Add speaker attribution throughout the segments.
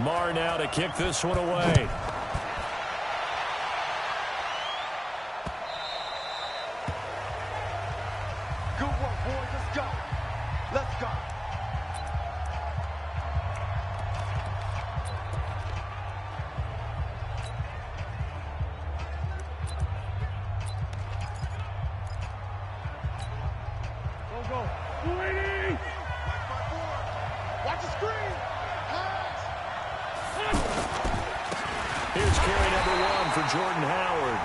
Speaker 1: Marr now to kick this one away.
Speaker 2: Good work, boys. Let's go. Let's go. Go. Waiting. Watch the screen.
Speaker 1: Here's carry number 1 for Jordan Howard.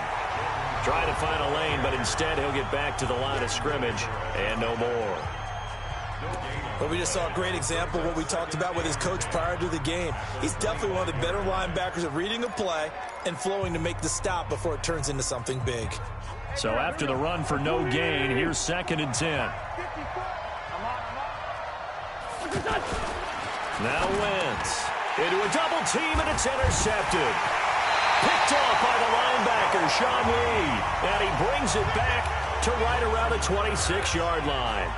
Speaker 1: Trying to find a lane, but instead he'll get back to the line of scrimmage and no more.
Speaker 3: Well, we just saw a great example of what we talked about with his coach prior to the game. He's definitely one of the better linebackers at reading a play and flowing to make the stop before it turns into something big.
Speaker 1: So after the run for no gain, here's 2nd and 10. Now Wentz into a double team, and it's intercepted. Picked off by the linebacker, Sean Lee. And he brings it back to right around the 26-yard line.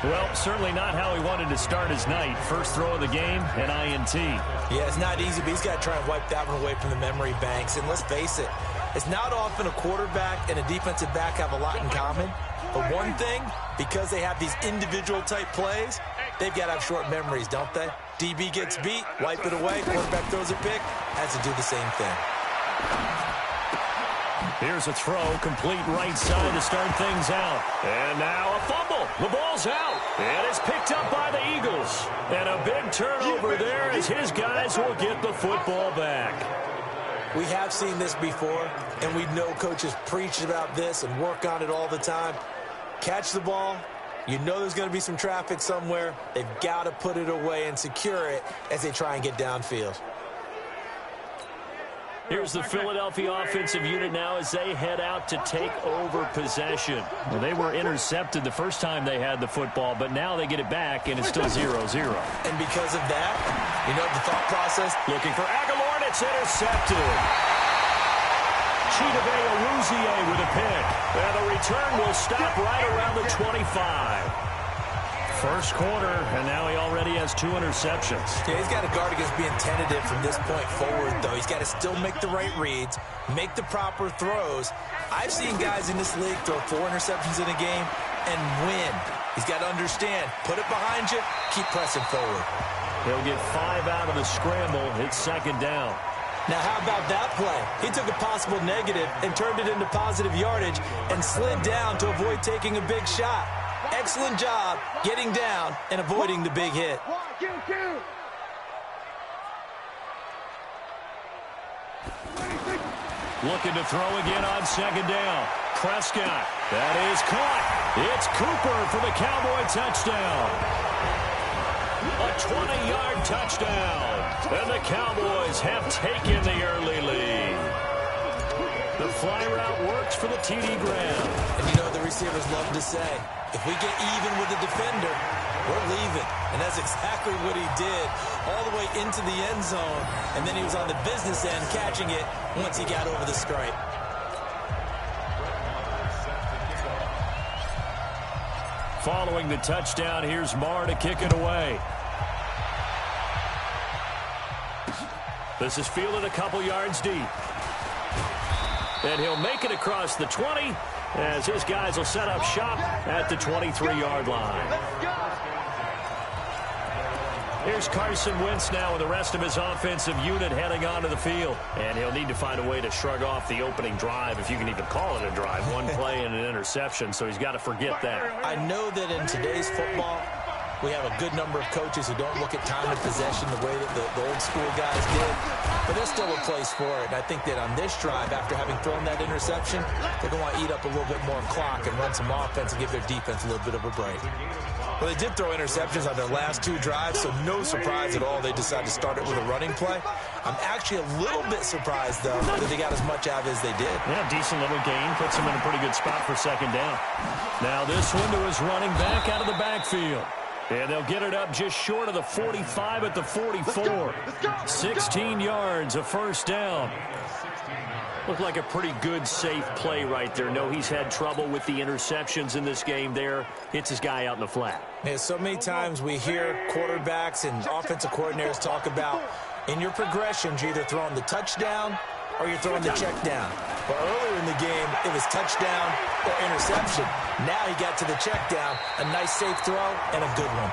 Speaker 1: Well, certainly not how he wanted to start his night. First throw of the game, an INT.
Speaker 3: Yeah, it's not easy, but he's got to try and wipe that one away from the memory banks. And let's face it, it's not often a quarterback and a defensive back have a lot in common. But one thing, because they have these individual type plays, they've got to have short memories, don't they? DB gets beat, wipe it away, quarterback throws a pick, has to do the same thing.
Speaker 1: Here's a throw, complete right side to start things out. And now a fumble. The ball's out. And it's picked up by the Eagles. And a big turnover there as his guys will get the football back.
Speaker 3: We have seen this before, and we know coaches preach about this and work on it all the time. Catch the ball. You know there's going to be some traffic somewhere. They've got to put it away and secure it as they try and get downfield.
Speaker 1: Here's the Philadelphia offensive unit now as they head out to take over possession. Well, they were intercepted the first time they had the football, but now they get it back, and it's still 0-0.
Speaker 3: And because of that, you know the thought process?
Speaker 1: Looking for Aguilar, and it's intercepted. Chidobe Awuzie with a pick. And the return will stop right around the 25. First quarter, and now he already has 2 interceptions.
Speaker 3: Yeah, he's got to guard against being tentative from this point forward, though. He's got to still make the right reads, make the proper throws. I've seen guys in this league throw 4 interceptions in a game and win. He's got to understand, put it behind you, keep pressing forward.
Speaker 1: He'll get 5 out of the scramble. It's 2nd down.
Speaker 3: Now, how about that play? He took a possible negative and turned it into positive yardage and slid down to avoid taking a big shot. Excellent job getting down and avoiding the big hit.
Speaker 1: Looking to throw again on 2nd down. Prescott. That is caught. It's Cooper for the Cowboy touchdown. A 20-yard touchdown. And the Cowboys have taken the early lead. The fly route works for the TD Graham.
Speaker 3: And you know the receivers love to say, if we get even with the defender, we're leaving. And that's exactly what he did all the way into the end zone. And then he was on the business end catching it once he got over the stripe.
Speaker 1: Following the touchdown, here's Marr to kick it away. This is fielded a couple yards deep. And he'll make it across the 20 as his guys will set up shop at the 23-yard line. Here's Carson Wentz now with the rest of his offensive unit heading onto the field. And he'll need to find a way to shrug off the opening drive, if you can even call it a drive. One play and an interception, so he's got to forget that.
Speaker 3: I know that in today's football, we have a good number of coaches who don't look at time of possession the way that the old school guys did. But there's still a place for it. And I think that on this drive, after having thrown that interception, they're going to want to eat up a little bit more clock and run some offense and give their defense a little bit of a break. Well, they did throw interceptions on their last 2 drives, so no surprise at all they decided to start it with a running play. I'm actually a little bit surprised, though, that they got as much out as they did.
Speaker 1: Yeah, decent little gain. Puts them in a pretty good spot for 2nd down. Now this one to his running back out of the backfield. And they'll get it up just short of the 45 at the 44. 16 yards, a first down. Looked like a pretty good, safe play right there. No, he's had trouble with the interceptions in this game there. Hits his guy out in the flat.
Speaker 3: Yeah, so many times we hear quarterbacks and offensive coordinators talk about in your progressions, you're either throwing the touchdown or you're throwing the check down. But earlier in the game, it was touchdown or interception. Now he got to the check down, a nice safe throw, and a good one.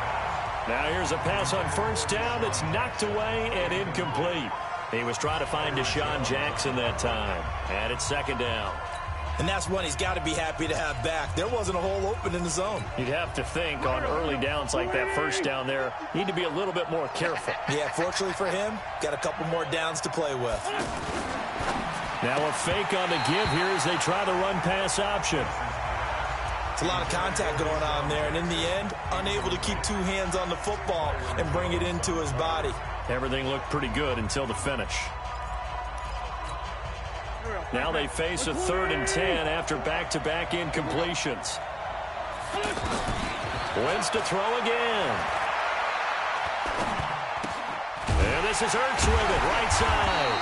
Speaker 1: Now here's a pass on first down that's knocked away and incomplete. He was trying to find Deshaun Jackson that time. And it's second down.
Speaker 3: And that's one he's got to be happy to have back. There wasn't a hole open in the zone.
Speaker 1: You'd have to think on early downs like that first down there, need to be a little bit more careful.
Speaker 3: Yeah, fortunately for him, got a couple more downs to play with.
Speaker 1: Now a fake on the give here as they try the run-pass option.
Speaker 3: It's a lot of contact going on there, and in the end, unable to keep two hands on the football and bring it into his body.
Speaker 1: Everything looked pretty good until the finish. Now they face a 3rd and 10 after back-to-back incompletions. Wentz to throw again. And this is Ertz with it, right side.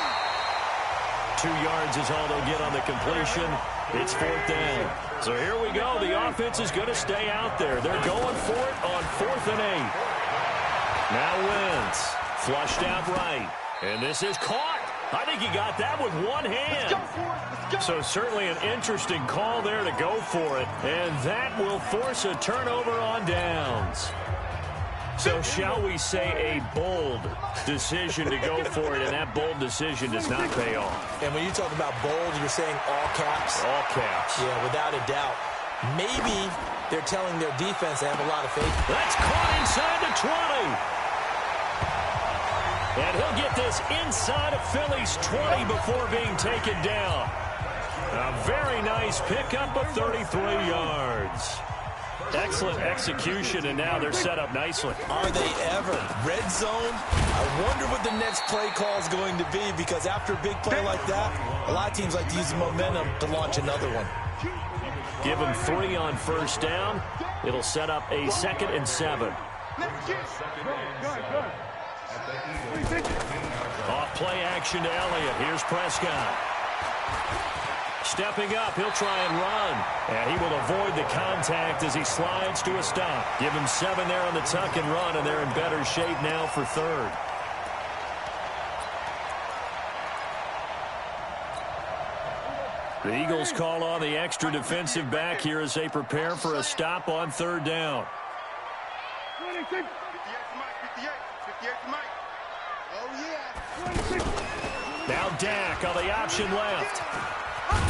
Speaker 1: 2 yards is all they'll get on the completion. It's 4th down. So here we go. The offense is going to stay out there. They're going for it on 4th and 8. Now Wentz. Flushed out right. And this is caught. I think he got that with one hand. So certainly an interesting call there to go for it. And that will force a turnover on downs. So shall we say a bold decision to go for it, and that bold decision does not pay off.
Speaker 3: And when you talk about bold, you're saying all caps?
Speaker 1: All caps.
Speaker 3: Yeah, without a doubt. Maybe they're telling their defense they have a lot of faith.
Speaker 1: That's caught inside the 20. And he'll get this inside of Philly's 20 before being taken down. A very nice pickup of 33 yards. Excellent execution, and now they're set up nicely.
Speaker 3: Are they ever? Red zone? I wonder what the next play call is going to be, because after a big play like that, a lot of teams like to use the momentum to launch another one.
Speaker 1: Give them 3 on first down. It'll set up a 2nd and 7. Off play action to Elliott. Here's Prescott. Stepping up, he'll try and run. And he will avoid the contact as he slides to a stop. Give him 7 there on the tuck and run, and they're in better shape now for 3rd. The Eagles call on the extra defensive back here as they prepare for a stop on 3rd down. Now Dak on the option left.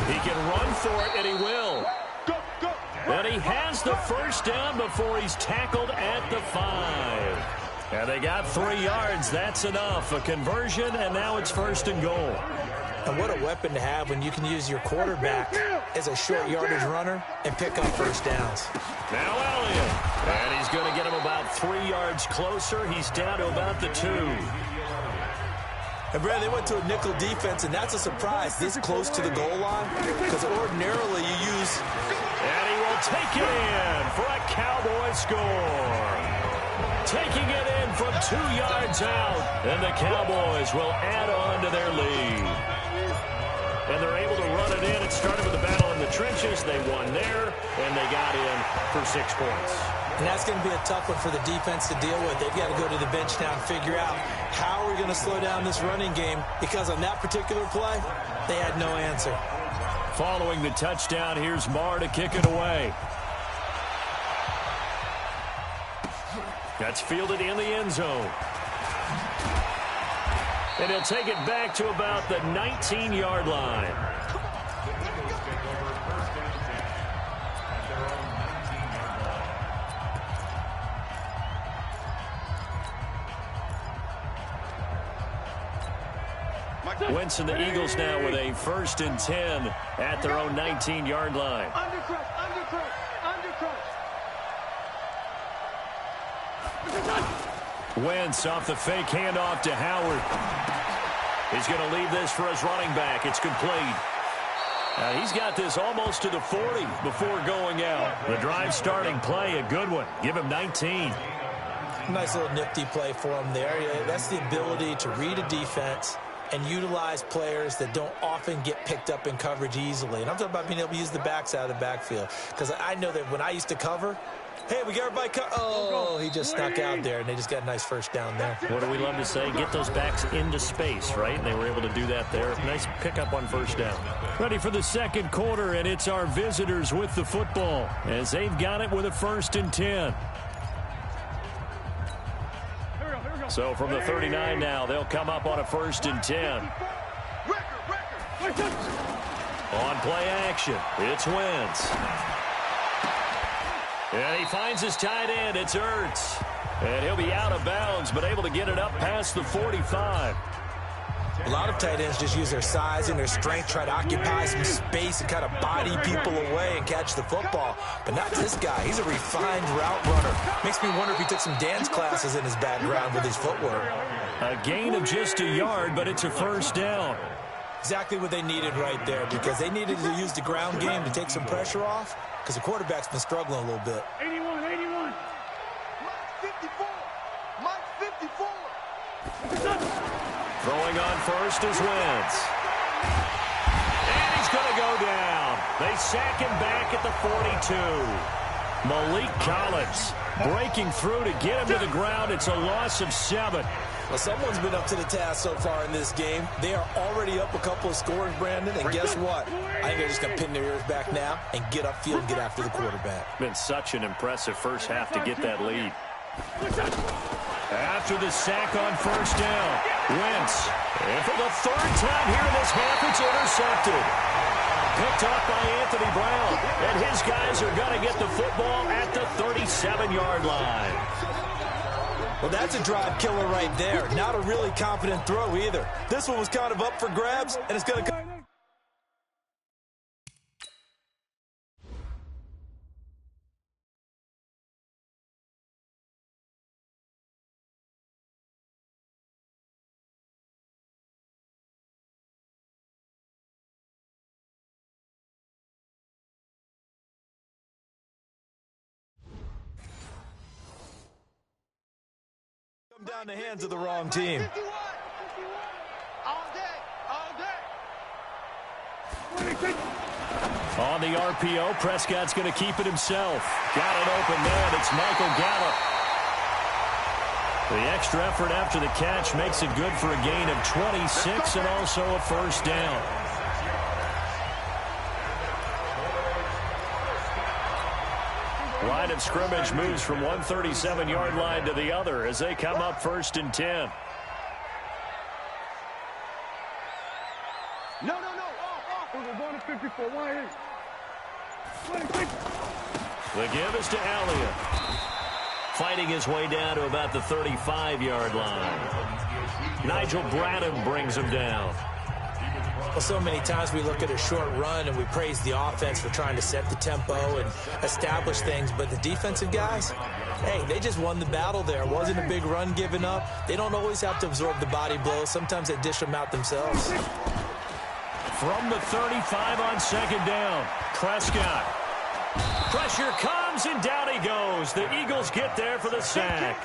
Speaker 1: He can run for it, and he will. And he has the first down before he's tackled at the 5. And they got 3 yards. That's enough. A conversion, and now it's 1st and goal.
Speaker 3: And what a weapon to have when you can use your quarterback as a short yardage runner and pick up first downs.
Speaker 1: Now Elliott. And he's going to get him about 3 yards closer. He's down to about the 2.
Speaker 3: And, Brad, they went to a nickel defense, and that's a surprise this close to the goal line, because ordinarily you use...
Speaker 1: And he will take it in for a Cowboy score. Taking it in from 2 yards out, and the Cowboys will add on to their lead. And they're able to run it in. It started with a battle in the trenches. They won there, and they got in for 6 points.
Speaker 3: And that's going to be a tough one for the defense to deal with. They've got to go to the bench now and figure out how we're going to slow down this running game, because on that particular play, they had no answer.
Speaker 1: Following the touchdown, here's Marr to kick it away. That's fielded in the end zone. And he'll take it back to about the 19-yard line. Wentz and the Eagles now with a 1st and 10 at their own 19-yard line. Wentz off the fake handoff to Howard. He's going to leave this for his running back. It's complete. He's got this almost to the 40 before going out. The drive starting play, a good one. Give him 19.
Speaker 3: Nice little nifty play for him there. Yeah, that's the ability to read a defense and utilize players that don't often get picked up in coverage easily. And I'm talking about being able to use the backs out of the backfield. Because I know that when I used to cover, hey, we got everybody oh, he just snuck out there, and they just got a nice first down there.
Speaker 1: What do we love to say? Get those backs into space, right? And they were able to do that there. Nice pickup on first down. Ready for the second quarter, and it's our visitors with the football as they've got it with a 1st and 10. So from the 39 now, they'll come up on a 1st and 10. On play action, it's Wentz. And he finds his tight end. It's Ertz. And he'll be out of bounds, but able to get it up past the 45.
Speaker 3: A lot of tight ends just use their size and their strength, try to occupy some space and kind of body people away and catch the football. But not this guy. He's a refined route runner. Makes me wonder if he took some dance classes in his background with his footwork.
Speaker 1: A gain of just a yard, but it's a 1st down.
Speaker 3: Exactly what they needed right there, because they needed to use the ground game to take some pressure off, because the quarterback's been struggling a little bit.
Speaker 2: 81. Mike 54. Mike 54.
Speaker 1: Throwing on first is Wentz. And he's going to go down. They sack him back at the 42. Malik Collins breaking through to get him to the ground. It's a loss of 7.
Speaker 3: Well, someone's been up to the task so far in this game. They are already up a couple of scores, Brandon, and guess what? I think they're just going to pin their ears back now and get upfield and get after the quarterback.
Speaker 1: Been such an impressive first half to get that lead. After the sack on first down, Wentz. And for the 3rd time here in this half, it's intercepted. Picked off by Anthony Brown. And his guys are going to get the football at the 37-yard line.
Speaker 3: Well, that's a drive killer right there. Not a really confident throw either. This one was kind of up for grabs, and it's going to come. Down the hands of the wrong team.
Speaker 1: On the RPO, Prescott's going to keep it himself. Got an open man. It's Michael Gallup. The extra effort after the catch makes it good for a gain of 26 and also a 1st down. Line of scrimmage moves from one 37-yard line to the other as they come up 1st and 10.
Speaker 2: No. We're going to 54. 1
Speaker 1: The give is to Elliott. Fighting his way down to about the 35-yard line. Nigel Bradham brings him down.
Speaker 3: Well, so many times we look at a short run and we praise the offense for trying to set the tempo and establish things, but the defensive guys, hey, they just won the battle there. It wasn't a big run given up. They don't always have to absorb the body blows. Sometimes they dish them out themselves.
Speaker 1: From the 35 on 2nd down, Prescott. Pressure comes, and down he goes. The Eagles get there for the sack.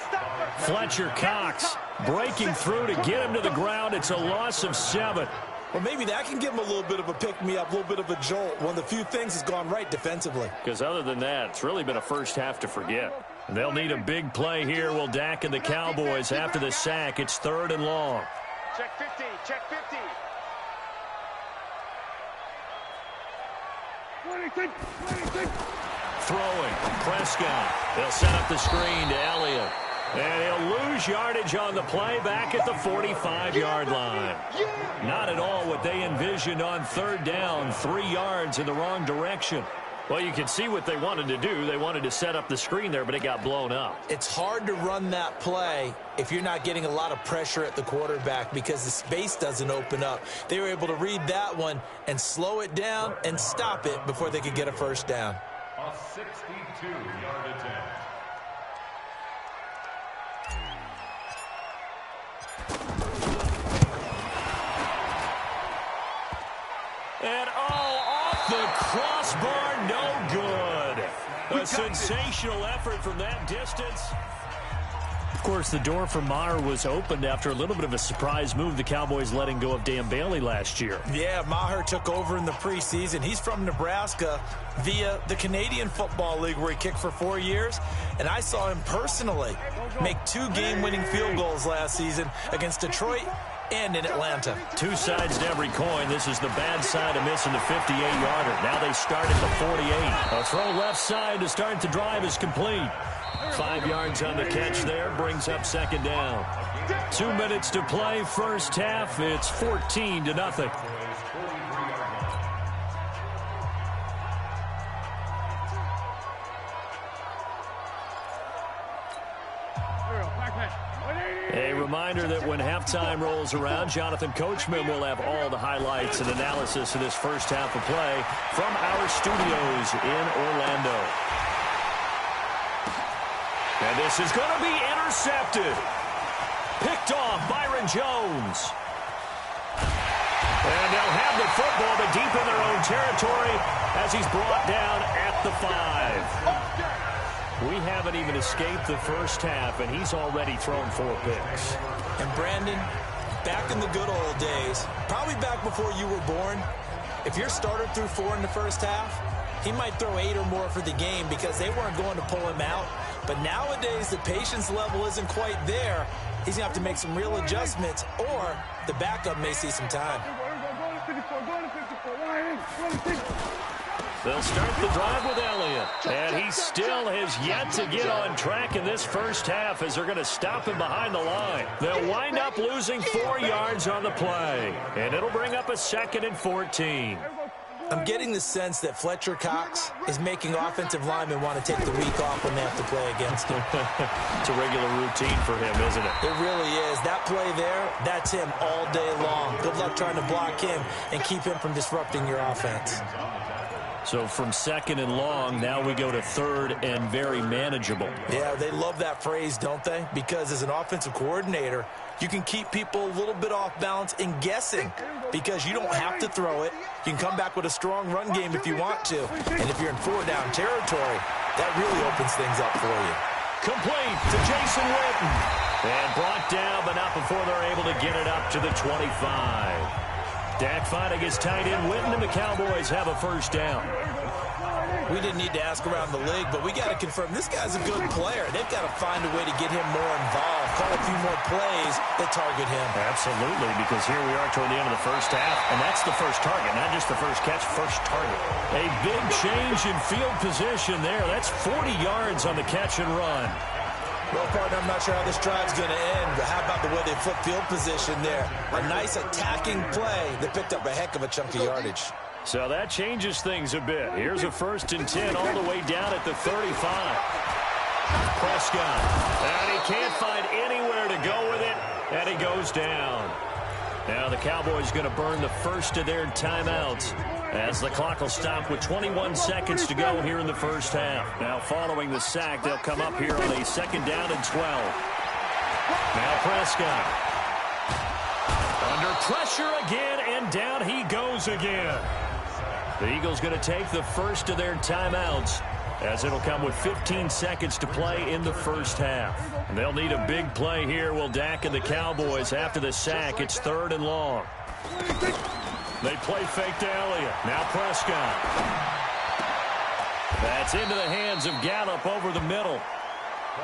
Speaker 1: Fletcher Cox breaking through to get him to the ground. It's a loss of 7.
Speaker 3: Well, maybe that can give them a little bit of a pick-me-up, a little bit of a jolt. One of the few things has gone right defensively.
Speaker 1: Because other than that, it's really been a first half to forget. They'll need a big play here. Will Dak and the Cowboys after the sack. It's 3rd and long.
Speaker 2: Check 50. Check 50. 26.
Speaker 1: Throwing. Prescott. They'll set up the screen to Elliott. And he'll lose yardage on the play back at the 45-yard line. Not at all what they envisioned on 3rd down. 3 yards in the wrong direction. Well, you can see what they wanted to do. They wanted to set up the screen there, but it got blown up.
Speaker 3: It's hard to run that play if you're not getting a lot of pressure at the quarterback because the space doesn't open up. They were able to read that one and slow it down and stop it before they could get a 1st down.
Speaker 4: A 62-yard attempt.
Speaker 1: And off the crossbar, no good. A sensational effort from that distance. course, the door for Maher was opened after a little bit of a surprise move, the Cowboys letting go of Dan Bailey last year.
Speaker 3: Yeah, Maher took over in the preseason. He's from Nebraska via the Canadian Football League, where he kicked for 4 years. And I saw him personally make 2 game-winning field goals last season against Detroit and in Atlanta.
Speaker 1: 2 sides to every coin. This is the bad side of missing the 58-yarder. Now they start at the 48. A throw left side to start the drive is complete. 5 yards on the catch there, brings up second down. 2 minutes to play, first half. It's 14-0. A reminder that when halftime rolls around, Jonathan Coachman will have all the highlights and analysis of this first half of play from our studios in Orlando. And this is going to be intercepted. Picked off Byron Jones. And they'll have the football, but deep in their own territory as he's brought down at the 5. We haven't even escaped the first half, and he's already thrown 4 picks.
Speaker 3: And Brandon, back in the good old days, probably back before you were born, if your starter threw 4 in the first half, he might throw 8 or more for the game because they weren't going to pull him out. But nowadays, the patience level isn't quite there. He's going to have to make some real adjustments, or the backup may see some time.
Speaker 1: They'll start the drive with Elliott. And he still has yet to get on track in this first half as they're going to stop him behind the line. They'll wind up losing 4 yards on the play. And it'll bring up a 2nd and 14.
Speaker 3: I'm getting the sense that Fletcher Cox is making offensive linemen want to take the week off when they have to play against him.
Speaker 1: It's a regular routine for him, isn't it?
Speaker 3: It really is. That play there, that's him all day long. Good luck trying to block him and keep him from disrupting your offense.
Speaker 1: So from 2nd and long, now we go to 3rd and very manageable.
Speaker 3: Yeah, they love that phrase, don't they? Because as an offensive coordinator, you can keep people a little bit off balance and guessing because you don't have to throw it. You can come back with a strong run game if you want to. And if you're in 4-down territory, that really opens things up for you.
Speaker 1: Complete to Jason Witten. And brought down, but not before they're able to get it up to the 25. Dak finding his tight end Witten, and the Cowboys have a first down.
Speaker 3: We didn't need to ask around the league, but we got to confirm this guy's a good player. They've got to find a way to get him more involved, call a few more plays that target him.
Speaker 1: Absolutely, because here we are toward the end of the first half, and that's the first target, not just the first catch, first target. A big change in field position there. That's 40 yards on the catch and run.
Speaker 3: Well, partner, I'm not sure how this drive's going to end, but how about the way they flip field position there? A nice attacking play that picked up a heck of a chunk of yardage.
Speaker 1: So that changes things a bit. Here's a 1st and 10 all the way down at the 35. Prescott, and he can't find anywhere to go with it, and he goes down. Now the Cowboys going to burn the first of their timeouts as the clock will stop with 21 seconds to go here in the first half. Now following the sack, they'll come up here on a 2nd down and 12. Now Prescott. Under pressure again, and down he goes again. The Eagles going to take the first of their timeouts as it'll come with 15 seconds to play in the first half. And they'll need a big play here, will Dak and the Cowboys after the sack. It's 3rd and long. They play fake to Elliott. Now Prescott. That's into the hands of Gallup over the middle.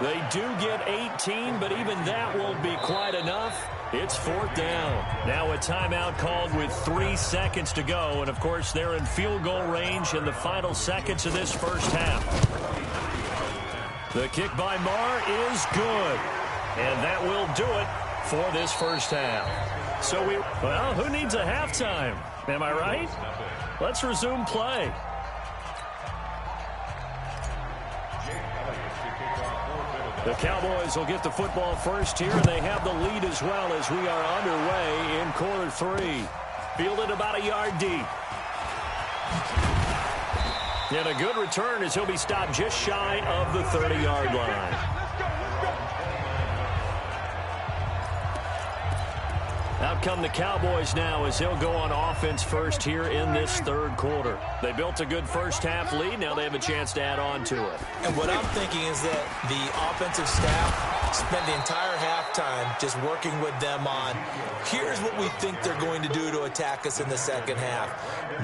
Speaker 1: They do get 18, but even that won't be quite enough. It's 4th down. Now a timeout called with 3 seconds to go. And, of course, they're in field goal range in the final seconds of this first half. The kick by Maher is good. And that will do it for this first half. So well, who needs a halftime? Am I right? Let's resume play. The Cowboys will get the football first here, and they have the lead as well as we are underway in quarter 3. Fielded about a yard deep. And a good return as he'll be stopped just shy of the 30-yard line. Now come the Cowboys now as they'll go on offense first here in this third quarter. They built a good first-half lead. Now they have a chance to add on to it.
Speaker 3: And what I'm thinking is that the offensive staff spent the entire halftime just working with them on, here's what we think they're going to do to attack us in the second half.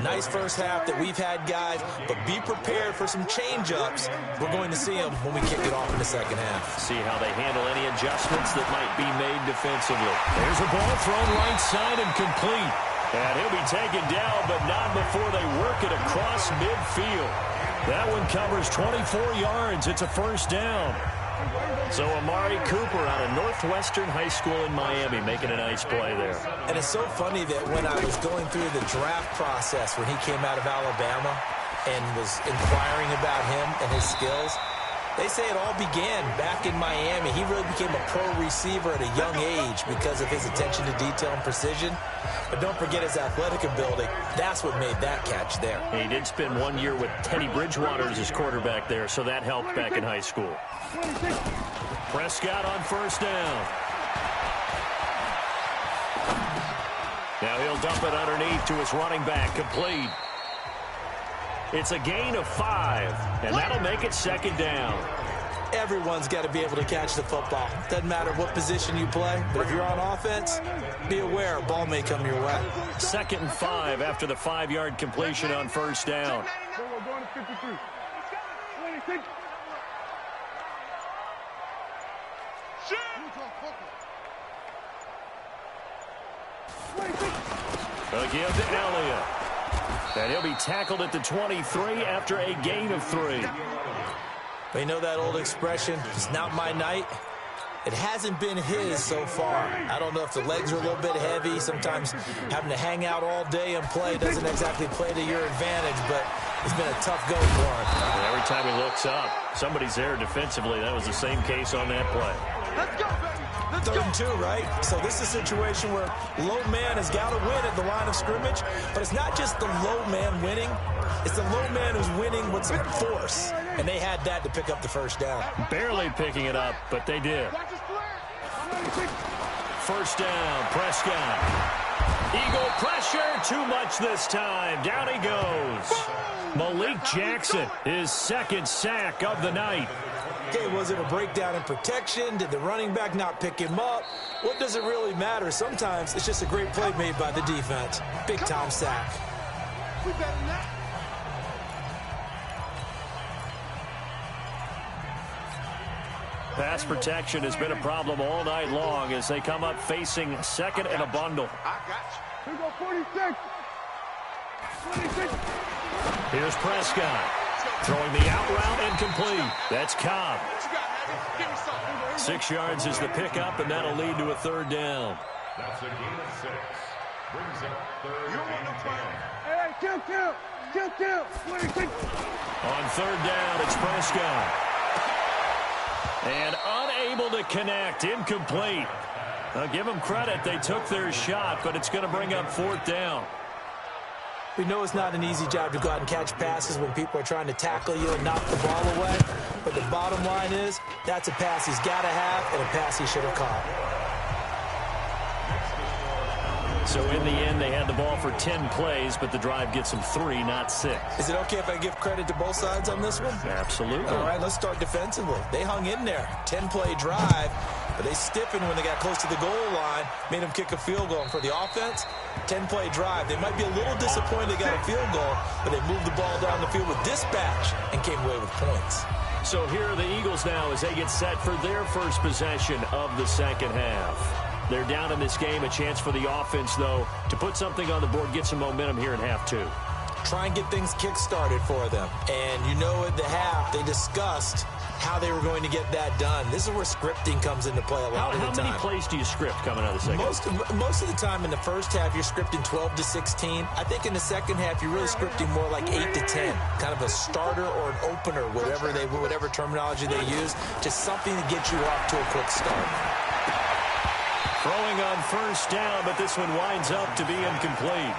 Speaker 3: Nice first half that we've had, guys, but be prepared for some change-ups. We're going to see them when we kick it off in the second half.
Speaker 1: See how they handle any adjustments that might be made defensively. There's a ball thrown right side and complete. And he'll be taken down, but not before they work it across midfield. That one covers 24 yards. It's a first down. So Amari Cooper out of Northwestern High School in Miami making a nice play there.
Speaker 3: And it's so funny that when I was going through the draft process when he came out of Alabama and was inquiring about him and his skills, they say it all began back in Miami. He really became a pro receiver at a young age because of his attention to detail and precision. But don't forget his athletic ability. That's what made that catch there.
Speaker 1: He did spend 1 year with Teddy Bridgewater as his quarterback there, so that helped back in high school. Prescott on first down. Now he'll dump it underneath to his running back, complete. It's a gain of 5, and that'll make it second down.
Speaker 3: Everyone's got to be able to catch the football. Doesn't matter what position you play, but if you're on offense, be aware a ball may come your way.
Speaker 1: 2nd and 5 after the 5-yard completion on first down. They'll give to Elliott. And he'll be tackled at the 23 after a gain of 3.
Speaker 3: They know that old expression, it's not my night. It hasn't been his so far. I don't know if the legs are a little bit heavy. Sometimes having to hang out all day and play doesn't exactly play to your advantage, but it's been a tough go for him.
Speaker 1: And every time he looks up, somebody's there defensively. That was the same case on that play.
Speaker 2: Let's go, baby. Let's
Speaker 3: 3rd and 2, right? So this is a situation where low man has got to win at the line of scrimmage, but it's not just the low man winning. It's the low man who's winning with some force, and they had that to pick up the first down.
Speaker 1: Barely picking it up, but they did. First down, Prescott. Eagle pressure, too much this time. Down he goes. Malik Jackson, his 2nd sack of the night.
Speaker 3: Okay, was it a breakdown in protection? Did the running back not pick him up? What does it really matter? Sometimes it's just a great play made by the defense. Big-time sack.
Speaker 2: We better than that.
Speaker 1: Pass protection has been a problem all night long as they come up facing 2nd and a bundle.
Speaker 2: I got you.
Speaker 5: We go 46. 46.
Speaker 1: Here's Prescott. Throwing the out route and complete. That's Cobb. 6 yards is the pickup, and that'll lead to a 3rd down.
Speaker 4: That's a gain of 6. Brings up 3rd and 10.
Speaker 5: Hey, kill. 26.
Speaker 1: On 3rd down, it's Prescott. And unable to connect, incomplete. I'll give them credit. They took their shot, but it's going to bring up 4th down.
Speaker 3: We know it's not an easy job to go out and catch passes when people are trying to tackle you and knock the ball away. But the bottom line is, that's a pass he's got to have and a pass he should have caught.
Speaker 1: So in the end, they had the ball for 10 plays, but the drive gets them 3, not 6.
Speaker 3: Is it okay if I give credit to both sides on this one?
Speaker 1: Absolutely.
Speaker 3: All right, let's start defensively. They hung in there. 10-play drive, but they stiffened when they got close to the goal line, made them kick a field goal. And for the offense, 10-play drive. They might be a little disappointed they got a field goal, but they moved the ball down the field with dispatch and came away with points.
Speaker 1: So here are the Eagles now as they get set for their first possession of the second half. They're down in this game. A chance for the offense, though, to put something on the board, get some momentum here in half 2.
Speaker 3: Try and get things kick-started for them. And you know at the half, they discussed how they were going to get that done. This is where scripting comes into play a lot of the time.
Speaker 1: How many plays do you script coming out of the second half?
Speaker 3: Most of the time in the first half, you're scripting 12 to 16. I think in the second half, you're really scripting more like 8 to 10. Kind of a starter or an opener, whatever terminology they use. Just something to get you off to a quick start.
Speaker 1: Throwing on first down, but this one winds up to be incomplete.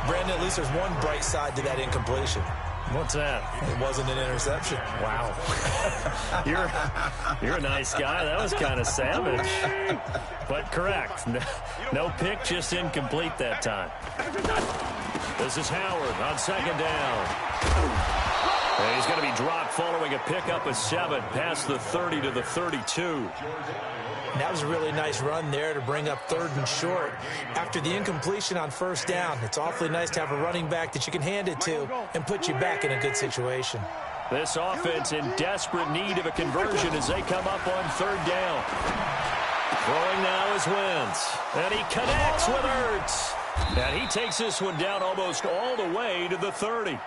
Speaker 3: Brandon, at least there's one bright side to that incompletion.
Speaker 1: What's that?
Speaker 3: It wasn't an interception.
Speaker 1: Wow. You're a nice guy. That was kind of savage. But correct. No pick, just incomplete that time. This is Howard on second down. And he's going to be dropped following a pickup of 7 past the 30 to the 32.
Speaker 3: And that was a really nice run there to bring up 3rd and short. After the incompletion on first down, it's awfully nice to have a running back that you can hand it to and put you back in a good situation.
Speaker 1: This offense in desperate need of a conversion as they come up on 3rd down. Throwing now is Wentz. And he connects with Ertz. And he takes this one down almost all the way to the 30.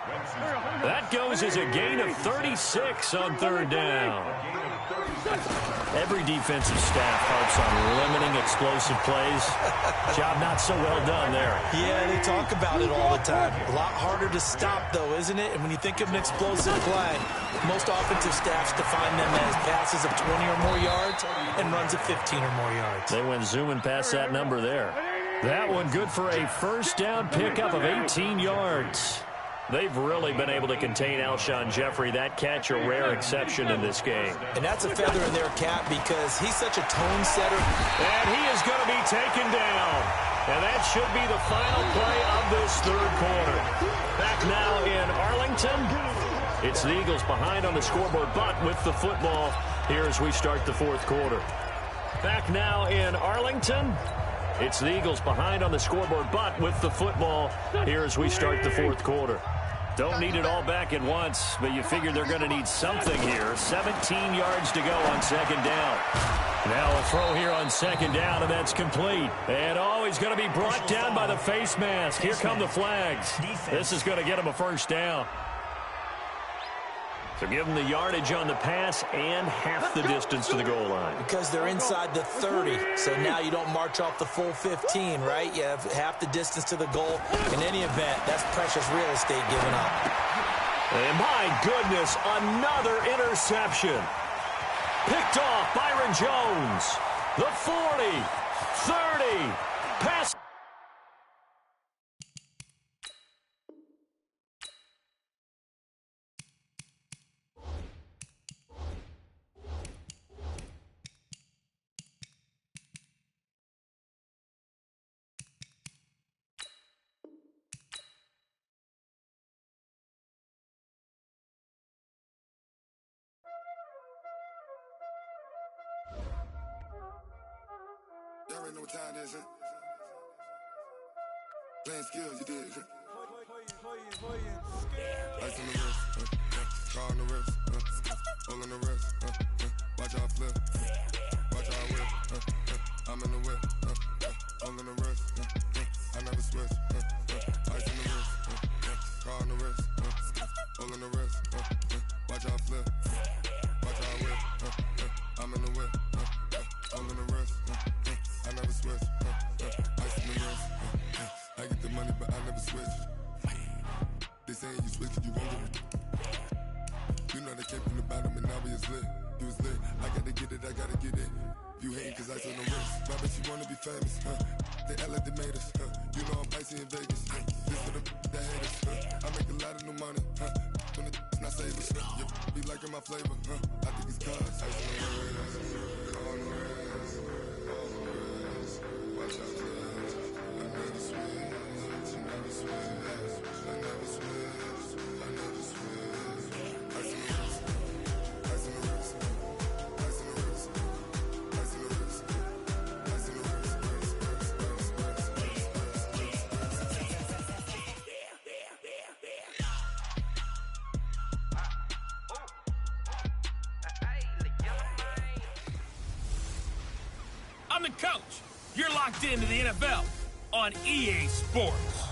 Speaker 1: That goes as a gain of 36 on 3rd down. Every defensive staff harps on limiting explosive plays. Job not so well done there.
Speaker 3: Yeah, they talk about it all the time. A lot harder to stop, though, isn't it? And when you think of an explosive play, most offensive staffs define them as passes of 20 or more yards and runs of 15 or more yards.
Speaker 1: They went zooming past that number there. That one good for a first down pickup of 18 yards. They've really been able to contain Alshon Jeffrey. That catch a rare exception in this game.
Speaker 3: And that's a feather in their cap because he's such a tone setter.
Speaker 1: And he is going to be taken down. And that should be the final play of this 3rd quarter. Back now in Arlington. It's the Eagles behind on the scoreboard, but with the football here as we start the 4th quarter. Back now in Arlington. It's the Eagles behind on the scoreboard, but with the football here as we start the 4th quarter. Don't need it all back at once, but you figure they're going to need something here. 17 yards to go on 2nd down. Now a throw here on 2nd down, and that's complete. And he's going to be brought down by the face mask. Here come the flags. This is going to get him a first down. So give them the yardage on the pass and half the distance to the goal line.
Speaker 3: Because they're inside the 30, so now you don't march off the full 15, right? You have half the distance to the goal. In any event, that's precious real estate given up.
Speaker 1: And my goodness, another interception. Picked off Byron Jones. The 40, 30, pass.
Speaker 6: Y'all already know what time it is, huh? Playing skills, you did. Ice on the wrist, car on the wrist, hole on the wrist, watch out flip, watch out whip, I'm in the whip, hole on the wrist, I never switch, ice on the wrist, car on the wrist, hole on the wrist, watch out flip, watch out whip, I'm in the whip, hole on the wrist, I never switch, ice on the wrist, I get the money but I never switch. They saying you switch it, you won't get it. You know they came from the bottom and now we is lit. You was lit, I gotta get it, I gotta get it. You hating cause ice on the wrist. Why bet you wanna be famous, They act like they made us, You know I'm icy in Vegas, This for the that hate us, I make a lot of new money, When the not save us, You be liking my flavor, I think it's cause ice on the wrist, on the wrist, on the wrist. Watch out for this, I never switch, I never switch. I never switch, I never switch. Ice in the wrist, ice in the wrist, ice in the wrist, ice in the wrist, ice in the wrist,
Speaker 7: I'm the coach. You're locked into the NFL on EA Sports.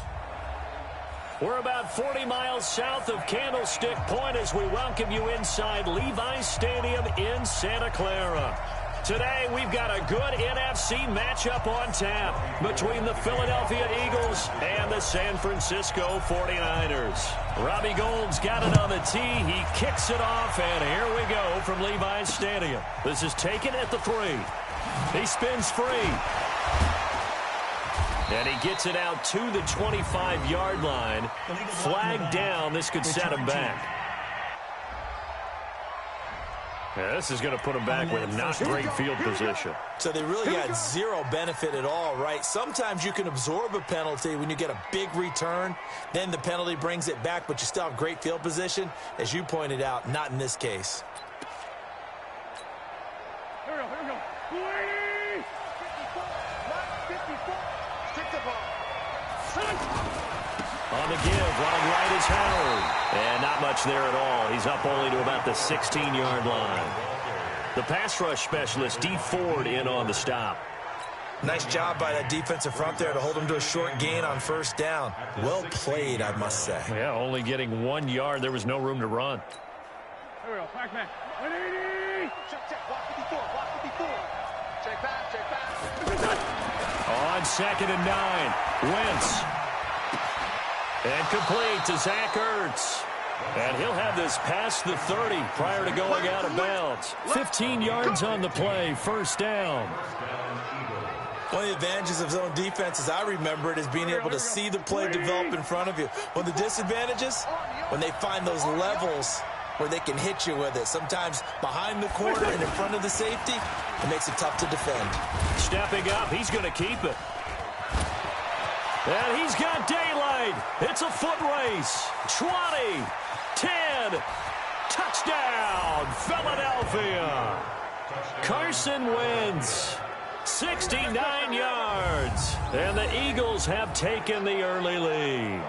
Speaker 1: We're about 40 miles south of Candlestick Point as we welcome you inside Levi's Stadium in Santa Clara. Today, we've got a good NFC matchup on tap between the Philadelphia Eagles and the San Francisco 49ers. Robbie Gould's got it on the tee. He kicks it off, and here we go from Levi's Stadium. This is taken at the 3. He spins free. And he gets it out to the 25-yard line. Flag down. This could set him back. Yeah, this is going to put him back with not great field position.
Speaker 3: So they really got zero benefit at all, right? Sometimes you can absorb a penalty when you get a big return. Then the penalty brings it back, but you still have great field position. As you pointed out, not in this case.
Speaker 5: Here we go. 54.
Speaker 2: Stick the ball.
Speaker 1: On the give, running right is Howard. And not much there at all. He's up only to about the 16-yard line. The pass rush specialist, D. Ford, in on the stop.
Speaker 3: Nice job by that defensive front there to hold him to a short gain on first down. Well played, I must say.
Speaker 1: Yeah, only getting 1 yard. There was no room to run.
Speaker 5: Here we go. Back, man. 180.
Speaker 2: Check. Block 54. Block 54. Check back.
Speaker 1: On 2nd and 9, Wentz. And complete to Zach Ertz. And he'll have this past the 30 prior to going out of bounds. 15 yards on the play, first down.
Speaker 3: One of the advantages of zone defense, as I remember it, is being able to see the play develop in front of you. One of the disadvantages, when they find those levels where they can hit you with it. Sometimes behind the corner and in front of the safety, it makes it tough to defend.
Speaker 1: Stepping up, he's going to keep it. And he's got daylight. It's a foot race. 20, 10, touchdown, Philadelphia. Carson Wentz, 69 yards. And the Eagles have taken the early lead.